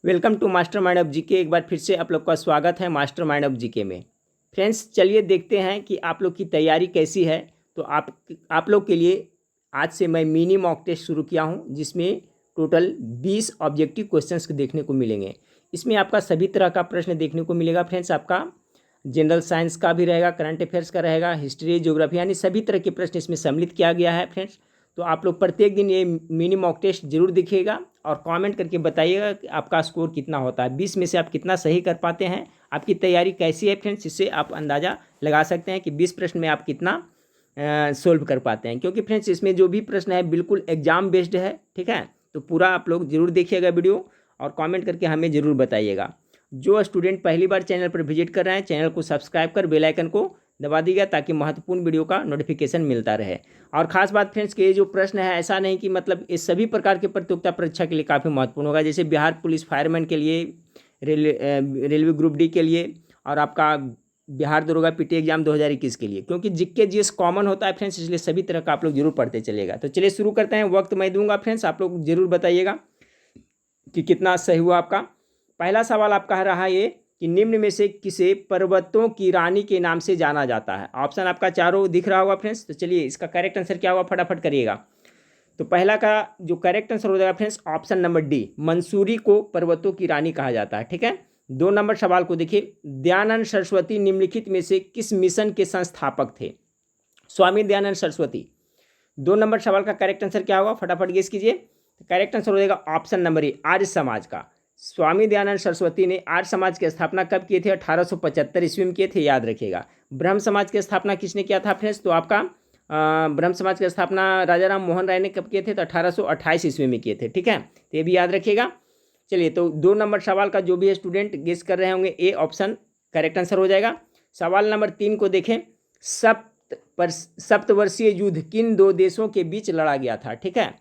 Welcome to master mind of GK. एक बार फिर से आप लोग का स्वागत है मास्टर माइंड ऑफ जीके में। फ्रेंड्स, चलिए देखते हैं कि आप लोग की तैयारी कैसी है। तो आप लोग के लिए आज से मैं मिनी मॉक टेस्ट शुरू किया हूं, जिसमें टोटल 20 ऑब्जेक्टिव क्वेश्चंस देखने को मिलेंगे। इसमें आपका सभी तरह का प्रश्न देखने को मिलेगा। फ्रेंड्स, आपका जनरल साइंस का भी रहेगा, करंट अफेयर्स का रहेगा, हिस्ट्री, ज्योग्राफी, यानी सभी तरह के प्रश्न इसमें सम्मिलित किया गया है। फ्रेंड्स, तो आप लोग प्रत्येक दिन ये मिनी मॉक टेस्ट जरूर देखिएगा और कमेंट करके बताइएगा कि आपका स्कोर कितना होता है, 20 में से आप कितना सही कर पाते हैं, आपकी तैयारी कैसी है। फ्रेंड्स, इससे आप अंदाज़ा लगा सकते हैं कि 20 प्रश्न में आप कितना सोल्व कर पाते हैं, क्योंकि फ्रेंड्स इसमें जो भी प्रश्न है बिल्कुल एग्जाम बेस्ड है। ठीक है, तो पूरा आप लोग जरूर देखिएगा वीडियो और कमेंट करके हमें ज़रूर बताइएगा। जो स्टूडेंट पहली बार चैनल पर विजिट कर रहे हैं, चैनल को सब्सक्राइब कर बेल आइकन को दबा दीजिएगा ताकि महत्वपूर्ण वीडियो का नोटिफिकेशन मिलता रहे। और ख़ास बात फ्रेंड्स कि ये जो प्रश्न है, ऐसा नहीं कि मतलब ये सभी प्रकार के प्रतियोगिता परीक्षा के लिए काफ़ी महत्वपूर्ण होगा। जैसे बिहार पुलिस फायरमैन के लिए, रेलवे ग्रुप डी के लिए, और आपका बिहार दरोगा पीटी एग्जाम 2021 के लिए, क्योंकि जीके जीएस कॉमन होता है फ्रेंड्स, इसलिए सभी तरह का आप लोग जरूर पढ़ते चलिएगा। तो चलिए शुरू करते हैं। वक्त मैं दूंगा फ्रेंड्स, आप लोग जरूर बताइएगा कि कितना सही हुआ आपका। पहला सवाल आपका रहा ये कि निम्न में से किसे पर्वतों की रानी के नाम से जाना जाता है। ऑप्शन आपका चारों दिख रहा होगा फ्रेंड्स। तो चलिए इसका करेक्ट आंसर क्या होगा, फटाफट करिएगा। तो पहला का जो करेक्ट आंसर हो जाएगा friends, option number D, Mussoorie को पर्वतों की रानी कहा जाता है। ठीक है, 2 नंबर सवाल को देखिए, दयानंद सरस्वती निम्नलिखित में से किस मिशन के संस्थापक थे। स्वामी दयानंद सरस्वती। 2 नंबर सवाल का करेक्ट आंसर क्या होगा, फटाफट गेस कीजिए। करेक्ट आंसर हो जाएगा option number A, Arya Samaj का। स्वामी दयानंद सरस्वती ने आर्य समाज की स्थापना कब किए थे, 1875 ईस्वी में किए थे, याद रखिएगा। ब्रह्म समाज की स्थापना किसने किया था फ्रेंड्स, तो आपका ब्रह्म समाज की स्थापना राजा राम मोहन राय ने कब किए थे, तो 1828 ईस्वी में किए थे। ठीक है, तो ये भी याद रखिएगा। चलिए, तो 2 नंबर सवाल का जो भी स्टूडेंट गेस कर रहे होंगे, ए ऑप्शन करेक्ट आंसर हो जाएगा। सवाल नंबर 3 को देखें, सप्तवर्षीय युद्ध किन 2 देशों के बीच लड़ा गया था। ठीक है,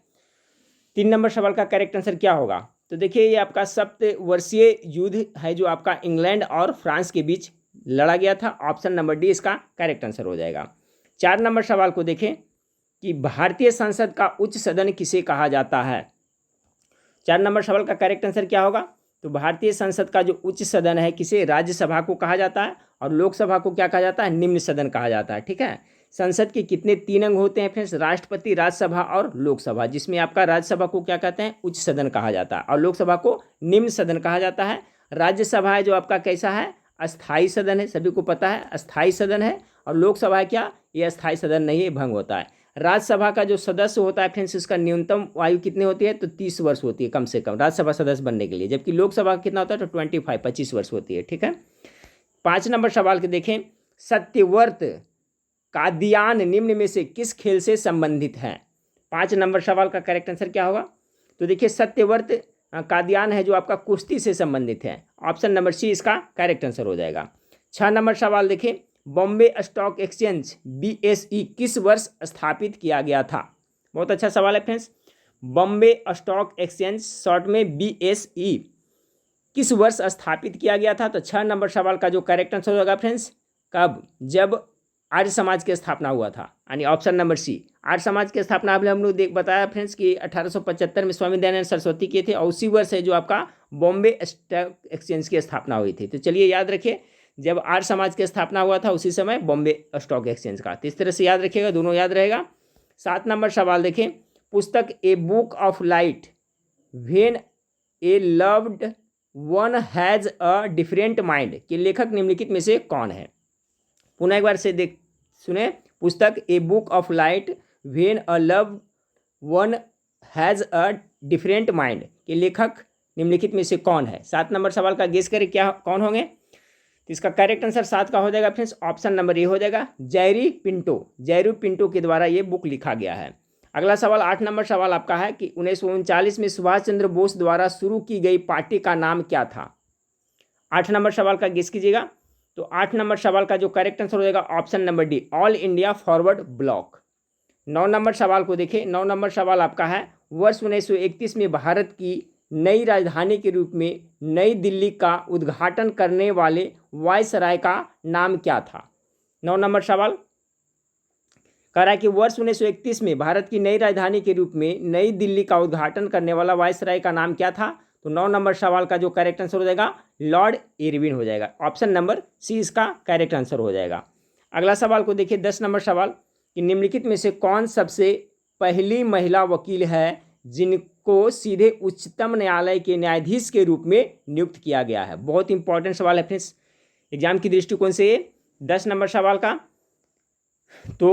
3 नंबर सवाल का करेक्ट आंसर क्या होगा, तो देखिए ये आपका सप्तवर्षीय युद्ध है जो आपका इंग्लैंड और फ्रांस के बीच लड़ा गया था। ऑप्शन नंबर डी इसका करेक्ट आंसर हो जाएगा। 4 नंबर सवाल को देखें कि भारतीय संसद का उच्च सदन किसे कहा जाता है। 4 नंबर सवाल का करेक्ट आंसर क्या होगा, तो भारतीय संसद का जो उच्च सदन है किसे, राज्यसभा को कहा जाता है, और लोकसभा को क्या कहा जाता है, निम्न सदन कहा जाता है। ठीक है, संसद के कितने 3 अंग होते हैं फ्रेंड्स, राष्ट्रपति, राज्यसभा और लोकसभा, जिसमें आपका राज्यसभा को क्या कहते हैं, उच्च सदन कहा जाता है, और लोकसभा को निम्न सदन कहा जाता है। राज्यसभा है जो आपका कैसा है, अस्थाई सदन है, सभी को पता है अस्थाई सदन है। और लोकसभा है क्या, ये अस्थाई सदन नहीं है, भंग होता है। राज्यसभा का जो सदस्य होता है फ्रेंड्स, उसका न्यूनतम आयु कितनी होती है, तो 30 वर्ष होती है कम से कम राज्यसभा सदस्य बनने के लिए, जबकि लोकसभा का कितना होता है, तो 25 वर्ष होती है। ठीक है, 5 नंबर सवाल के देखें, सत्यव्रत कादियान निम्न में से किस खेल से संबंधित है। 5 नंबर सवाल का करेक्ट आंसर क्या होगा, तो देखिए सत्यव्रत कादियान है जो आपका कुश्ती से संबंधित है। ऑप्शन नंबर सी इसका करेक्ट आंसर हो जाएगा। 6 नंबर सवाल देखें, बॉम्बे स्टॉक एक्सचेंज BSE किस वर्ष स्थापित किया गया था। बहुत अच्छा सवाल है friends. Bombay stock exchange short में BSE किस वर्ष स्थापित किया गया था, तो 6 नंबर सवाल का जो करेक्ट आंसर होगा फ्रेंड्स, कब, जब आर्य समाज की स्थापना हुआ था, यानी ऑप्शन नंबर सी। आर्य समाज की स्थापना अभी हम लोग बताया फ्रेंड्स कि 1875 में स्वामी दयानंद सरस्वती किए थे, और उसी वर्ष है जो आपका बॉम्बे स्टॉक एक्सचेंज की स्थापना हुई थी। तो चलिए याद रखिए, जब आर्य समाज की स्थापना हुआ था उसी समय बॉम्बे स्टॉक एक्सचेंज का, तो इस तरह से याद रखिएगा, दोनों याद रहेगा। 7 नंबर सवाल देखें, पुस्तक a book of light when A loved one has a different mind के लेखक निम्नलिखित में से कौन है। पुनः एक बार से सुने, पुस्तक a book of light when a love one has a different mind के लेखक निम्नलिखित में से कौन है। 7 नंबर सवाल का गेस करें क्या कौन होंगे, तो इसका करेक्ट आंसर 7 का हो जाएगा फ्रेंड्स, ऑप्शन नंबर ए हो जाएगा, जैरी पिंटो के द्वारा ये बुक लिखा गया है। अगला सवाल 8 नंबर सवाल आपका है कि 1939 में सुभाष चंद्र बोस द्वारा शुरू की गई पार्टी का नाम क्या था। 8 नंबर सवाल का गेस कीजिएगा। तो 8 नंबर सवाल का जो करेक्ट आंसर हो जाएगा option number D, all India forward block. 9 number सवाल को देखें, 9 नंबर सवाल आपका है, वर्ष 1931 में भारत की नई राजधानी के रूप में नई दिल्ली का उद्घाटन करने वाले वायसराय का नाम क्या था। 9 नंबर सवाल कह रहा है कि वर्ष 1931 में भारत की नई राजधानी के रूप में नई दिल्ली का उद्घाटन करने वाला वायसराय का नाम क्या था, तो 9 नंबर सवाल का जो करेक्ट आंसर हो जाएगा लॉर्ड इरविन हो जाएगा। ऑप्शन नंबर सी इसका करेक्ट आंसर हो जाएगा। अगला सवाल को देखिए 10 नंबर सवाल कि निम्नलिखित में से कौन सबसे पहली महिला वकील है जिनको सीधे उच्चतम न्यायालय के न्यायाधीश के रूप में नियुक्त किया गया है। बहुत इंपॉर्टेंट सवाल है फ्रेंड्स एग्जाम की दृष्टिकोण से ये 10 नंबर सवाल का। तो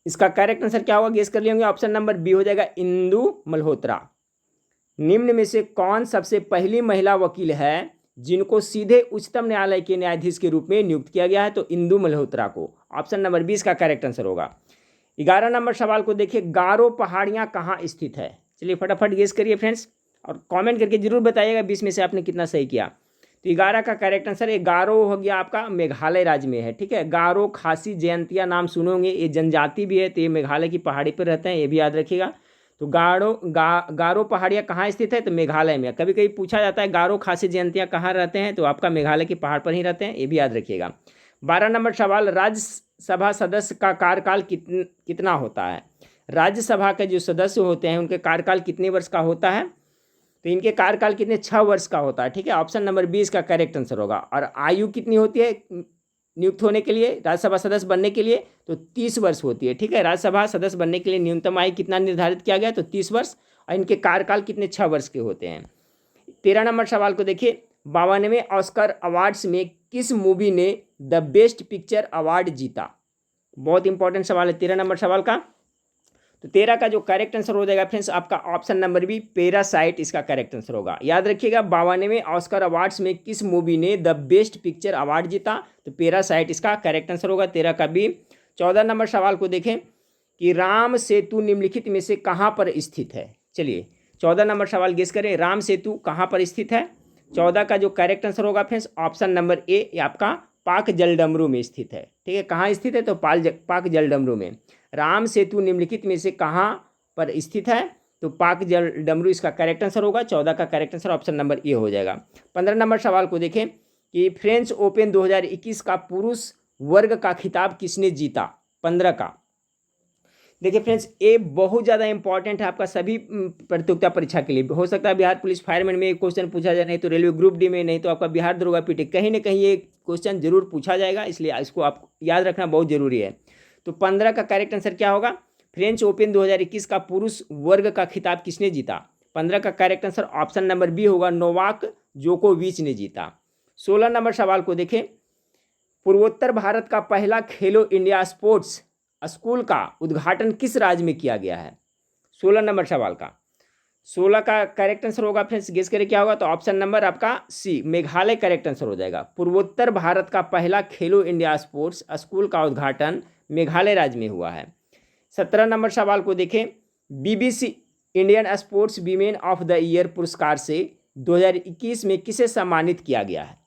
इसका करेक्ट आंसर क्या होगा गेस कर लिए होंगे। ऑप्शन नंबर बी हो जाएगा इंदु मल्होत्रा। निम्न में से कौन सबसे पहली महिला वकील है जिनको सीधे उच्चतम न्यायालय के न्यायाधीश के रूप में नियुक्त किया गया है, तो इंदु मल्होत्रा को। ऑप्शन नंबर 20 का करेक्ट आंसर होगा। 11 नंबर सवाल को देखिए गारो पहाड़ियाँ कहाँ स्थित है। चलिए फटाफट गेस करिए फ्रेंड्स और कमेंट करके जरूर बताइएगा 20 में से आपने कितना सही किया। तो 11 का करेक्ट आंसर है गारो हो गया आपका मेघालय राज्य में है। ठीक है, गारो खासी जयंतिया नाम सुनोगे, ये जनजाति भी है, तो ये मेघालय की पहाड़ी पर रहते हैं, ये भी याद रखिएगा। तो गारो पहाड़ियाँ कहाँ स्थित है, तो मेघालय में। कभी कभी पूछा जाता है गारो खासी जयंतिया कहाँ रहते हैं, तो आपका मेघालय की पहाड़ पर ही रहते हैं, ये भी याद रखिएगा। 12 नंबर सवाल राज्यसभा सदस्य का कार्यकाल कितना होता है। राज्यसभा के जो सदस्य होते हैं उनके कार्यकाल कितने वर्ष का होता है, तो इनके कार्यकाल कितने 6 वर्ष का होता है। ठीक है, ऑप्शन नंबर 20 का करेक्ट आंसर होगा। और आयु कितनी होती है नियुक्त होने के लिए राज्यसभा सदस्य बनने के लिए, तो 30 वर्ष होती है। ठीक है, राज्यसभा सदस्य बनने के लिए न्यूनतम आयु कितना निर्धारित किया गया, तो 30 वर्ष। और इनके कार्यकाल कितने 6 वर्ष के होते हैं। 13 नंबर सवाल को देखिए 52वें ऑस्कर अवार्ड्स में किस मूवी ने द बेस्ट पिक्चर अवार्ड जीता। बहुत इंपॉर्टेंट सवाल है 13 नंबर सवाल का। तो 13 का जो करेक्ट आंसर हो जाएगा फ्रेंड्स आपका ऑप्शन नंबर बी पैरासाइट इसका करेक्ट आंसर होगा। याद रखिएगा 52वें ऑस्कर अवार्ड्स में किस मूवी ने द बेस्ट पिक्चर अवार्ड जीता, तो पैरासाइट इसका करेक्ट आंसर होगा 13 का बी। 14 नंबर सवाल को देखें कि राम सेतु निम्नलिखित में से कहाँ पर स्थित है। चलिए 14 नंबर सवाल गेस करें, राम सेतु कहाँ पर स्थित है। 14 का जो करेक्ट आंसर होगा फ्रेंड्स ऑप्शन नंबर ए, आपका पाक जलडमरू में स्थित है। ठीक है, कहाँ स्थित है, तो पाक जलडमरू में। राम सेतु निम्नलिखित में से कहाँ पर स्थित है, तो पाक जलडमरू इसका करेक्ट आंसर होगा। 14 का correct answer option number A हो जाएगा। 15 नंबर सवाल को देखें कि फ्रेंच ओपन 2021 का पुरुष वर्ग का खिताब किसने जीता। 15 का देखिए फ्रेंड्स ये बहुत ज़्यादा इंपॉर्टेंट है आपका सभी प्रतियोगिता परीक्षा के लिए। हो सकता है बिहार पुलिस फायरमैन में एक क्वेश्चन पूछा जाए, नहीं तो रेलवे ग्रुप डी में, नहीं तो आपका बिहार दरोगा पीटी, कहीं ना कहीं ये क्वेश्चन जरूर पूछा जाएगा, इसलिए इसको आप याद रखना बहुत जरूरी है। तो 15 का करेक्ट आंसर क्या होगा, फ्रेंच ओपन 2021 का पुरुष वर्ग का खिताब किसने जीता। 15 का correct answer option number B होगा, नोवाक जोकोविच ने जीता। 16 नंबर सवाल को देखें, पूर्वोत्तर भारत का पहला खेलो इंडिया स्पोर्ट्स स्कूल का उद्घाटन किस राज्य में किया गया है। 16 नंबर सवाल का 16 का करेक्ट आंसर होगा फ्रेंड्स गेस करें क्या होगा, तो ऑप्शन नंबर आपका सी मेघालय करेक्ट आंसर हो जाएगा। पूर्वोत्तर भारत का पहला खेलो इंडिया स्पोर्ट्स स्कूल का उद्घाटन मेघालय राज्य में हुआ है। 17 नंबर सवाल को देखें, BBC Indian sports women of the year पुरस्कार से 2021 में किसे सम्मानित किया गया है।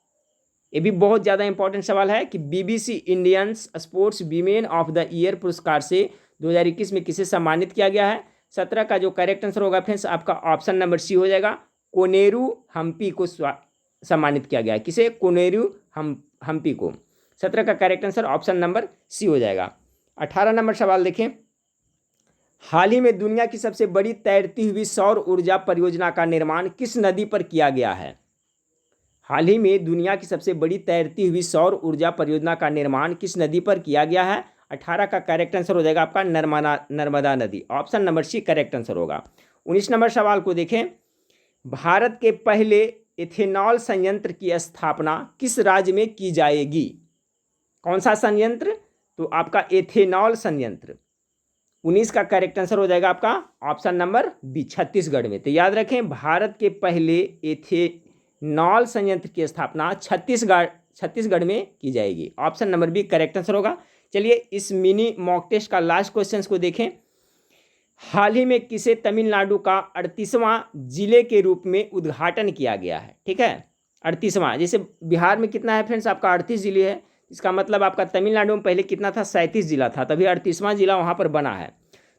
ये भी बहुत ज़्यादा इंपॉर्टेंट सवाल है कि BBC Indian sports women of the year पुरस्कार से 2021 में किसे सम्मानित किया गया है। 17 का जो करेक्ट आंसर होगा फ्रेंड्स आपका ऑप्शन नंबर सी हो जाएगा, कोनेरू हम्पी को सम्मानित किया गया है। किसे, कोनेरू हम्पी को। 17 का correct answer option number C हो जाएगा। 18 नंबर सवाल देखें, हाल ही में दुनिया की सबसे बड़ी तैरती हुई सौर ऊर्जा परियोजना का निर्माण किस नदी पर किया गया है। हाल ही में दुनिया की सबसे बड़ी तैरती हुई सौर ऊर्जा परियोजना का निर्माण किस नदी पर किया गया है। 18 का करेक्ट आंसर हो जाएगा आपका नर्मदा नदी, option number C correct answer होगा। 19 नंबर सवाल को देखें, भारत के पहले एथेनॉल संयंत्र की स्थापना किस राज्य में की जाएगी। कौन सा संयंत्र, तो आपका एथेनॉल संयंत्र। 19 का करेक्ट आंसर हो जाएगा आपका ऑप्शन नंबर बी छत्तीसगढ़ में। तो याद रखें भारत के पहले एथेनॉल संयंत्र की स्थापना छत्तीसगढ़ में की जाएगी, option number B correct answer होगा। चलिए इस मिनी मॉक टेस्ट का लास्ट क्वेश्चन को देखें, हाल ही में किसे तमिलनाडु का 38वां जिले के रूप में उद्घाटन किया गया है। ठीक है, 38वां, जैसे बिहार में कितना है फ्रेंड्स आपका 38 जिले है, इसका मतलब आपका तमिलनाडु में पहले कितना था 37 जिला था, तभी 38वां जिला वहाँ पर बना है।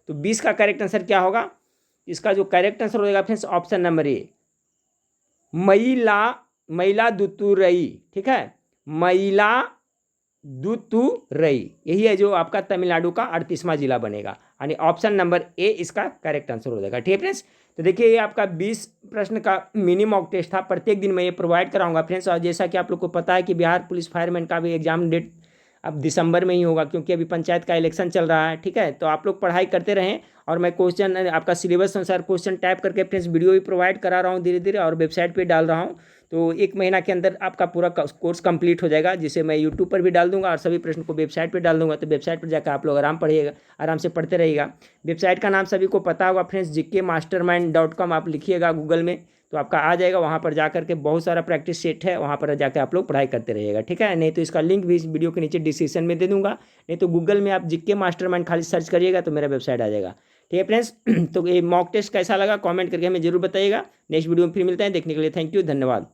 तो 20 का करेक्ट आंसर क्या होगा, इसका जो करेक्ट आंसर हो जाएगा फ्रेंड्स ऑप्शन नंबर ए मयिलादुतुरई। ठीक है, मयिलादुतुरई यही है जो आपका तमिलनाडु का 38वां जिला बनेगा, यानी ऑप्शन नंबर ए इसका करेक्ट आंसर हो जाएगा। ठीक है फ्रेंड्स, तो देखिए ये आपका 20 प्रश्न का मिनी मॉक टेस्ट था, प्रत्येक दिन मैं ये प्रोवाइड कराऊंगा फ्रेंड्स। और जैसा कि आप लोग को पता है कि बिहार पुलिस फायरमैन का भी एग्जाम डेट अब दिसंबर में ही होगा, क्योंकि अभी पंचायत का इलेक्शन चल रहा है, ठीक है। तो आप लोग पढ़ाई करते रहें, और मैं क्वेश्चन आपका सिलेबस अनुसार क्वेश्चन टाइप करके फ्रेंड्स वीडियो भी प्रोवाइड करा रहा हूँ धीरे धीरे, और वेबसाइट पे डाल रहा हूँ। तो 1 महीना के अंदर आपका पूरा कोर्स कंप्लीट हो जाएगा, जिसे मैं यूट्यूब पर भी डाल दूंगा और सभी प्रश्न को वेबसाइट पर डाल दूंगा। तो वेबसाइट पर जाकर आप लोग आराम से पढ़ते रहिएगा। वेबसाइट का नाम सभी को पता होगा फ्रेंड्स, gkmastermind.com आप लिखिएगा गूगल में तो आपका आ जाएगा। वहाँ पर जा करके बहुत सारा प्रैक्टिस सेट है, वहाँ पर जाकर आप लोग पढ़ाई करते रहिएगा, ठीक है। नहीं तो इसका लिंक भी इस वीडियो के नीचे डिस्क्रिप्शन में दे दूंगा, नहीं तो गूगल में आप जीके मास्टरमाइंड खाली सर्च करिएगा तो मेरा वेबसाइट आ जाएगा, ठीक है फ्रेंड्स। तो ये मॉक टेस्ट कैसा लगा कमेंट करके हमें जरूर बताइएगा। नेक्स्ट वीडियो में फिर मिलते हैं, देखने के लिए थैंक यू, धन्यवाद।